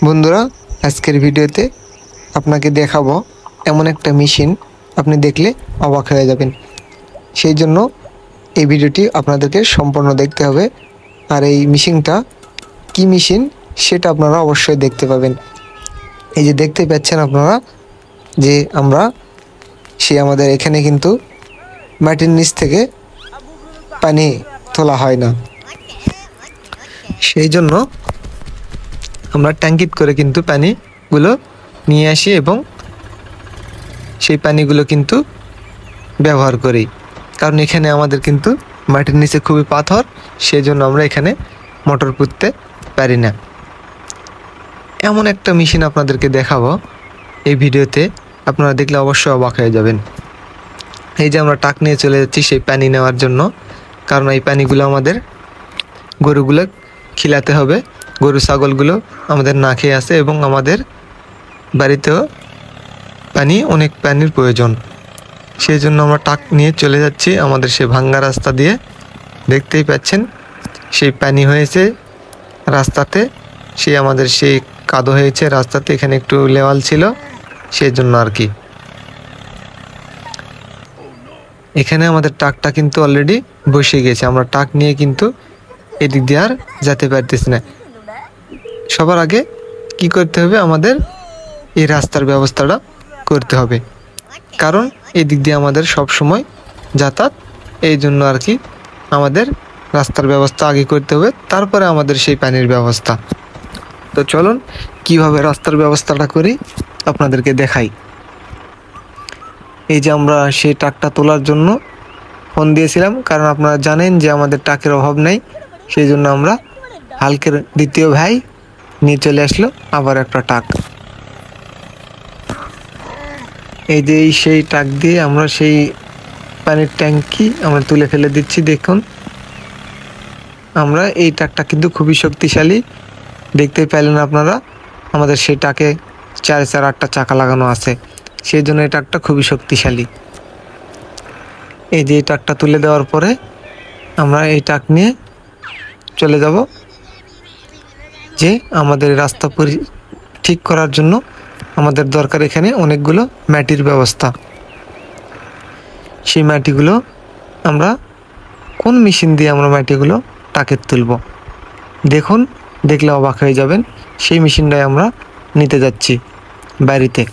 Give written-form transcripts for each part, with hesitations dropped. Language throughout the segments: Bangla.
বন্ধুরা, আজকের ভিডিওতে আপনাকে দেখাবো এমন একটা মেশিন, আপনি দেখলে অবাক হয়ে যাবেন। সেই জন্য এই ভিডিওটি আপনাদেরকে সম্পূর্ণ দেখতে হবে। আর এই মেশিনটা কি মেশিন সেটা আপনারা অবশ্যই দেখতে পাবেন। এই যে দেখতে পাচ্ছেন আপনারা যে আমাদের এখানে কিন্তু মাটির নিচ থেকে পানি তোলা হয় না, সেই জন্য আমরা ট্যাঙ্কিট করে কিন্তু পানিগুলো নিয়ে আসি এবং সেই পানিগুলো কিন্তু ব্যবহার করি। কারণ এখানে আমাদের কিন্তু মাটির নিচে খুবই পাথর, সেই জন্য আমরা এখানে মোটর পুঁততে পারি না। এমন একটা মেশিন আপনাদেরকে দেখাবো এই ভিডিওতে, আপনারা দেখলে অবশ্যই অবাক হয়ে যাবেন। এই যে আমরা টাক নিয়ে চলে যাচ্ছি সেই পানি নেওয়ার জন্য, কারণ এই পানিগুলো আমাদের গরুগুলো খিলাতে হবে। গরু ছাগলগুলো আমাদের না খেয়ে আছে এবং আমাদের বাড়িতেও অনেক পানির প্রয়োজন। সেই জন্য আমরা টাক নিয়ে চলে যাচ্ছি আমাদের সেই ভাঙ্গা রাস্তা দিয়ে। দেখতেই পাচ্ছেন সেই পানি হয়েছে রাস্তাতে, আমাদের সেই কাদো হয়েছে রাস্তাতে, এখানে একটু লেওয়াল ছিল সেই জন্য আর কি। এখানে আমাদের টাকটা কিন্তু অলরেডি বসে গেছে, আমরা টাক নিয়ে কিন্তু এদিক দিয়ে আর যেতে পারতেছি না। সবার আগে কি করতে হবে, আমাদের এই রাস্তার ব্যবস্থাটা করতে হবে, কারণ এদিক দিয়ে আমাদের সব সময় যাতায়াত, এই জন্য আর কি আমাদের রাস্তার ব্যবস্থা আগে করতে হবে, তারপরে আমাদের সেই পানির ব্যবস্থা। তো চলুন কিভাবে রাস্তার ব্যবস্থাটা করি আপনাদেরকে দেখাই। এই যে আমরা সেই টাকটা তোলার জন্য ফোন দিয়েছিলাম, কারণ আপনারা জানেন যে আমাদের টাকের অভাব নেই, সেই জন্য আমরা হালকের দ্বিতীয় ভাই নিয়ে চলে আসলো আবার একটা টাক। এই যে সেই টাক দিয়ে আমরা সেই পানির ট্যাঙ্কি আমরা তুলে ফেলে দিচ্ছি। দেখুন আমরা এই টাকটা কিন্তু খুবই শক্তিশালী, দেখতে পেলেন আপনারা আমাদের সেই টাকে 4-8টা চাকা লাগানো আছে, সেই জন্য এই টাকটা খুবই শক্তিশালী। এই যে এই টাকটা তুলে দেওয়ার পরে আমরা এই টাক নিয়ে চলে যাব যে আমাদের রাস্তা ঠিক করার জন্য আমাদের দরকার এখানে অনেকগুলো মাটির ব্যবস্থা। সেই মাটিগুলো আমরা কোন মেশিন দিয়ে আমরা মাটিগুলো টাকে তুলব, দেখুন, দেখলে অবাক হয়ে যাবেন। সেই মেশিনটাই আমরা নিতে যাচ্ছি বাড়িতে।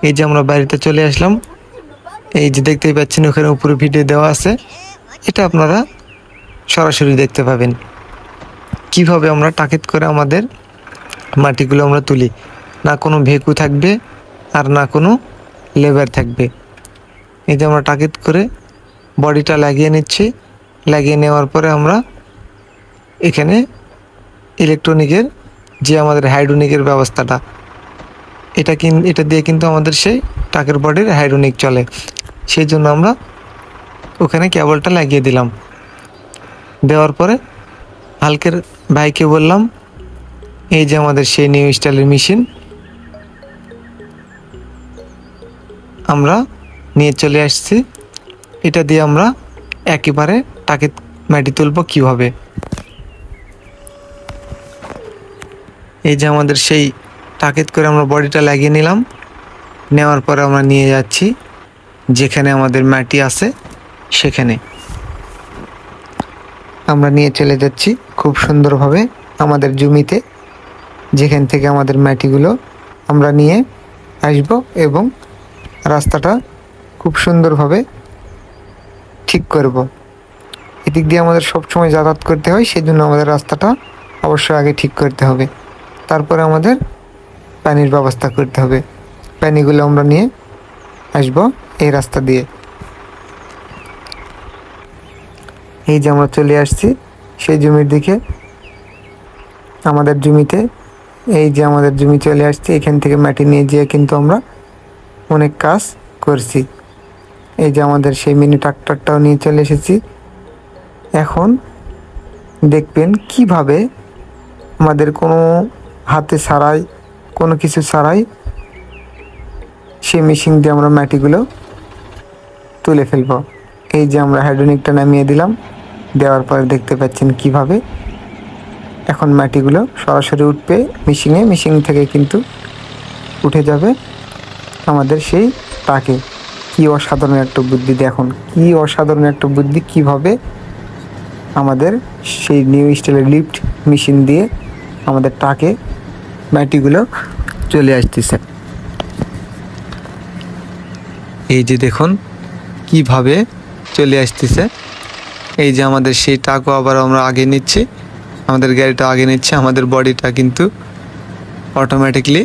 এই যে আমরা বাড়িতে চলে আসলাম, এই যে দেখতেই পাচ্ছেন ওখানে উপরে ভিডিও দেওয়া আছে, এটা আপনারা সরাসরি দেখতে পাবেন কিভাবে আমরা টাকেট করে আমাদের মাটিগুলো আমরা তুলি। না কোনো ভেকু থাকবে আর না কোনো লেবার থাকবে। এই যে আমরা টাকেট করে বডিটা লাগিয়ে নিচ্ছি, লাগিয়ে নেওয়ার পরে আমরা এখানে ইলেকট্রনিকের যে আমাদের হাইড্রোনিকের ব্যবস্থাটা, এটা দিয়ে কিন্তু আমাদের সেই টাকের বডির হাইড্রোনিক চলে, সেই জন্য আমরা ওখানে কেবলটা লাগিয়ে দিলাম। দেওয়ার পরে হালকের ভাইকে বললাম এই যে আমাদের সেই নিউ স্টাইলের মেশিন আমরা নিয়ে চলে আসছি, এটা দিয়ে আমরা একেবারে টাকে মাটি তুলব কিভাবে। এই যে আমাদের সেই টাকেট করে আমরা বডিটা লাগিয়ে নিলাম, নেওয়ার পরে আমরা নিয়ে যাচ্ছি যেখানে আমাদের মাটি আছে সেখানে আমরা নিয়ে চলে যাচ্ছি খুব সুন্দরভাবে আমাদের জমিতে, যেখান থেকে আমাদের মাটিগুলো আমরা নিয়ে আসব এবং রাস্তাটা খুব সুন্দরভাবে ঠিক করব। এদিক দিয়ে আমাদের সবসময় যাতায়াত করতে হয়, সেই জন্য আমাদের রাস্তাটা অবশ্যই আগে ঠিক করতে হবে, তারপরে আমাদের পানির ব্যবস্থা করতে হবে। পানিগুলো আমরা নিয়ে আসব এই রাস্তা দিয়ে। এই যে আমরা চলে আসছি সেই জমির দিকে, আমাদের জমিতে, এই যে আমাদের জমি চলে আসছে, এখান থেকে মাটি নিয়ে যেয়ে কিন্তু আমরা অনেক কাজ করছি। এই যে আমাদের সেই মিনি ট্রাক্টরটাও নিয়ে চলে এসেছি। এখন দেখবেন কিভাবে আমাদের কোনো হাতে ছাড়াই, কোনো কিছু ছাড়াই সেই মেশিন দিয়ে আমরা মাটিগুলো তুলে ফেলব। এই যে আমরা হাইড্রোনিকটা নামিয়ে দিলাম, দেওয়ার পরে দেখতে পাচ্ছেন কিভাবে এখন মাটিগুলো সরাসরি উঠবে মেশিনে, মেশিন থেকে কিন্তু উঠে যাবে আমাদের সেই টাকে। কি অসাধারণ একটা বুদ্ধি দেখুন, কি অসাধারণ একটা বুদ্ধি, কিভাবে আমাদের সেই নিউ স্টাইলের লিফট মেশিন দিয়ে আমাদের টাকে মাটিগুলো চলে আসতেছে। এই যে দেখুন কিভাবে চলে আসতেছে। এই যে আমাদের সেই টাকও আবার আমরা আগে নিচ্ছি, আমাদের গাড়িটা আগে নিচ্ছে, আমাদের বডিটা কিন্তু অটোমেটিকলি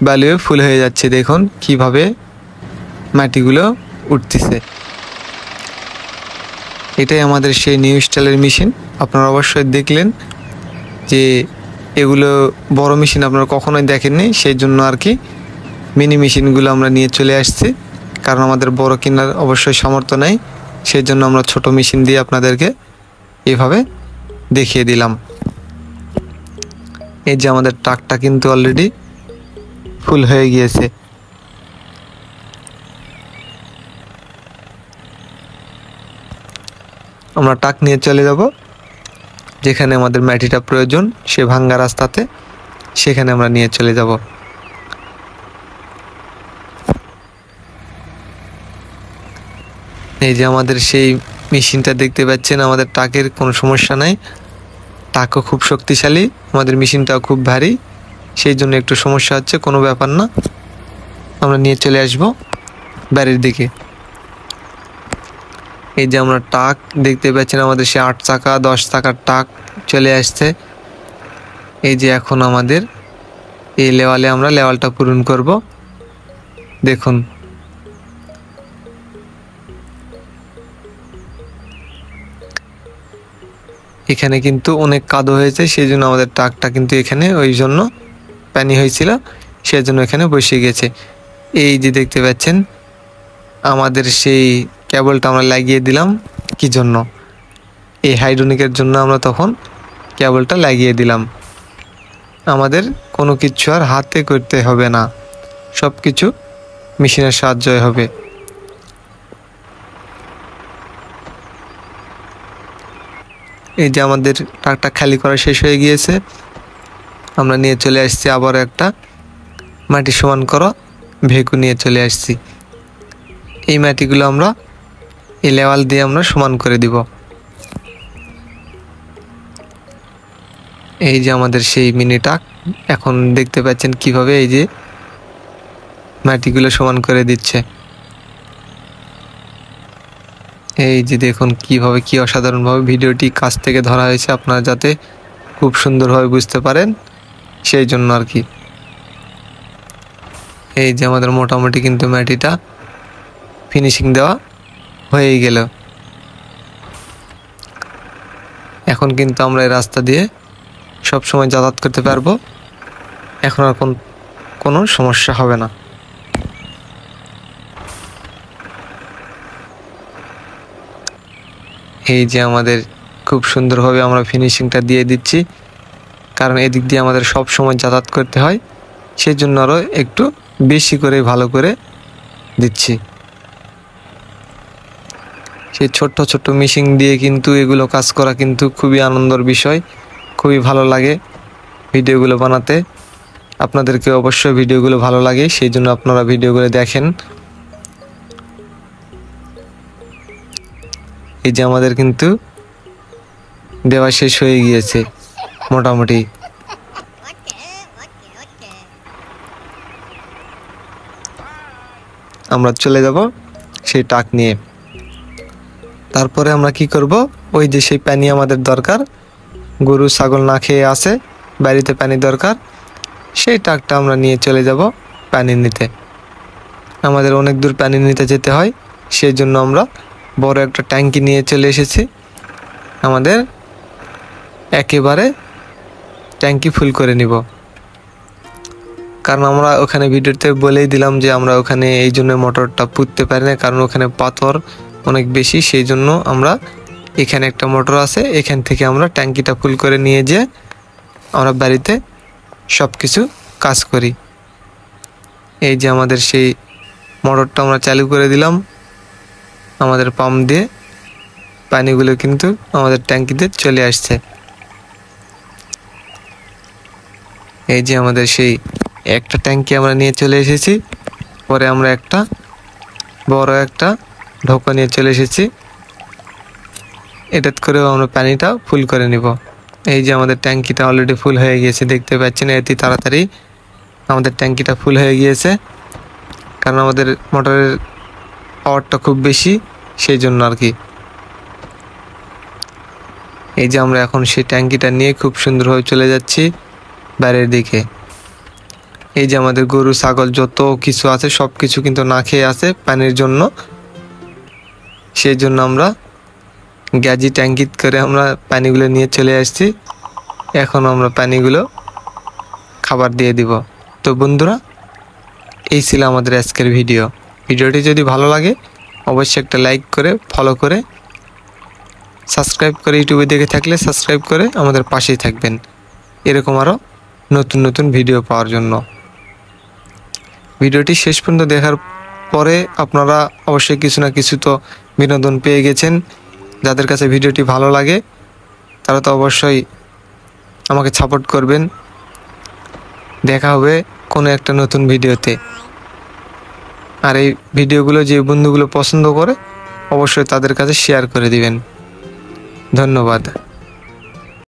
বালুয়ে ফুল হয়ে যাচ্ছে। দেখুন কিভাবে মাটিগুলো উঠতেছে। এটাই আমাদের সেই নিউ স্টাইলের মেশিন। আপনারা অবশ্যই দেখলেন যে এগুলো বড় মেশিন আপনারা কখনোই দেখেননি, সেই জন্য আর কি মিনি মেশিনগুলো আমরা নিয়ে চলে আসছি, কারণ আমাদের বড় কেনার অবশ্যই সামর্থ্য নেই, সেই জন্য আমরা ছোট মেশিন দিয়ে আপনাদেরকে এভাবে দেখিয়ে দিলাম। এই যে আমাদের ট্রাকটা কিন্তু অলরেডি ফুল হয়ে গিয়েছে। আমরা ট্রাক নিয়ে চলে যাব যেখানে আমাদের মাটিটা প্রয়োজন, সে ভাঙ্গা রাস্তাতে, সেখানে আমরা নিয়ে চলে যাব। এই যে আমাদের সেই মেশিনটা দেখতে পাচ্ছেন, আমাদের ট্রাকের কোনো সমস্যা নাই, ট্রাকও খুব শক্তিশালী, আমাদের মেশিনটাও খুব ভারী, সেই জন্য একটু সমস্যা হচ্ছে, কোনো ব্যাপার না, আমরা নিয়ে চলে আসব বাড়ির দিকে। এই যে আমরা ট্রাক দেখতে পাচ্ছেন, আমাদের সে 8 চাকা 10 চাকার ট্রাক চলে আসছে। এই যে এখন আমাদের এই লেওয়ালে আমরা লেওয়ালটা পূরণ করব। দেখুন এখানে কিন্তু অনেক কাদো হয়েছে, সেই জন্য আমাদের ট্রাকটা কিন্তু এখানে ওই জন্য পানি হয়েছিল, সেই জন্য এখানে বসে গেছে। এই যে দেখতে পাচ্ছেন আমাদের সেই কেবলটা আমরা লাগিয়ে দিলাম। কি জন্য? এই হাইড্রোলিকের জন্য আমরা তখন কেবলটা লাগিয়ে দিলাম। আমাদের কোনো কিছু আর হাতে করতে হবে না, সব কিছু মেশিনের সাহায্যে হবে। এই যে আমাদের ট্রাকটা খালি করা শেষ হয়ে গিয়েছে, আমরা নিয়ে চলে আসছি আবার একটা মাটি সমান করা ভেকু নিয়ে চলে আসছি। এই মাটিগুলো আমরা এই লেওয়াল দিয়ে আমরা সমান করে দিব। এই যে আমাদের সেই মিনি ট্রাক এখন দেখতে পাচ্ছেন কিভাবে এই যে মাটিগুলো সমান করে দিচ্ছে। এই যে দেখুন কিভাবে, কি অসাধারণভাবে ভিডিওটি কাছ থেকে ধরা হয়েছে, আপনারা যাতে খুব সুন্দরভাবে বুঝতে পারেন, সেই জন্য আর কি। এই যে আমাদের মোটামুটি কিন্তু মাটিটা ফিনিশিং দেওয়া হয়ে গেল। এখন কিন্তু আমরা এই রাস্তা দিয়ে সব সময় যাতায়াত করতে পারবো, এখন আর কোনো সমস্যা হবে না। এই যে আমাদের খুব সুন্দরভাবে আমরা ফিনিশিংটা দিয়ে দিচ্ছি, কারণ এদিক দিয়ে আমাদের সব সময় যাতায়াত করতে হয়, সেই জন্য আরও একটু বেশি করে ভালো করে দিচ্ছি। সেই ছোট্ট ছোট্ট মেশিন দিয়ে কিন্তু এগুলো কাজ করা কিন্তু খুবই আনন্দের বিষয়, খুবই ভালো লাগে ভিডিওগুলো বানাতে। আপনাদেরকে অবশ্যই ভিডিওগুলো ভালো লাগে, সেই জন্য আপনারা ভিডিওগুলো দেখেন। এই যে আমাদের কিন্তু দেওয়া শেষ হয়ে গিয়েছে মোটামুটি। আমরা চলে যাব সেই ট্রাক নিয়ে। তারপরে আমরা কি করব, ওই যে সেই পানি আমাদের দরকার, গরু ছাগল না খেয়ে আসে, বাড়িতে পানি দরকার, সেই ট্রাকটা আমরা নিয়ে চলে যাব পানি নিতে। আমাদের অনেক দূর পানি নিতে যেতে হয়, সেই জন্য আমরা বড় একটা ট্যাঙ্কি নিয়ে চলে এসেছি। আমাদের একেবারে ট্যাঙ্কি ফুল করে নিব, কারণ আমরা ওখানে ভিডিওতে বলেই দিলাম যে আমরা ওখানে এই জন্য মোটরটা পুঁততে পারি না, কারণ ওখানে পাথর অনেক বেশি, সেই জন্য আমরা এখানে একটা মোটর আছে, এখান থেকে আমরা ট্যাঙ্কিটা ফুল করে নিয়ে যেয়ে আমরা বাড়িতে সব কিছু কাজ করি। এই যে আমাদের সেই মোটরটা আমরা চালু করে দিলাম, আমাদের পাম্প দিয়ে পানিগুলো কিন্তু আমাদের ট্যাঙ্কিতে চলে আসছে। এই যে আমাদের সেই একটা ট্যাঙ্কি আমরা নিয়ে চলে এসেছি। পরে আমরা একটা বড় একটা ঢোকা নিয়ে চলে এসেছি। এটাতে করেও আমরা পানিটা ফুল করে নিব। এই যে আমাদের ট্যাঙ্কিটা অলরেডি ফুল হয়ে গিয়েছে, দেখতে পাচ্ছেন এটি তাড়াতাড়ি আমাদের ট্যাঙ্কিটা ফুল হয়ে গিয়েছে, কারণ আমাদের মোটরের পাওয়ারটা খুব বেশি, সেই জন্য আর কি। এই যে আমরা এখন সেই ট্যাঙ্কিটা নিয়ে খুব সুন্দরভাবে চলে যাচ্ছি বাইরের দিকে। এই যে আমাদের গরু ছাগল যত কিছু আছে সব কিছু কিন্তু না খেয়ে আছে পানির জন্য, সেই জন্য আমরা গ্যাজি ট্যাঙ্কিত করে আমরা পানিগুলো নিয়ে চলে আসছি। এখন আমরা পানিগুলো খাবার দিয়ে দিব। তো বন্ধুরা, এই ছিল আমাদের আজকের ভিডিওটি যদি ভালো লাগে অবশ্যই একটা লাইক করে, ফলো করে, সাবস্ক্রাইব করে, ইউটিউবে দেখে থাকলে সাবস্ক্রাইব করে আমাদের পাশেই থাকবেন এরকম আরও নতুন নতুন ভিডিও পাওয়ার জন্য। ভিডিওটি শেষ পর্যন্ত দেখার পরে আপনারা অবশ্যই কিছু না কিছু তো বিনোদন পেয়ে গেছেন। যাদের কাছে ভিডিওটি ভালো লাগে তারা তো অবশ্যই আমাকে সাপোর্ট করবেন। দেখা হবে কোনো একটা নতুন ভিডিওতে। আর এই ভিডিওগুলো যে বন্ধুগুলো পছন্দ করে অবশ্যই তাদের কাছে শেয়ার করে দিবেন। ধন্যবাদ।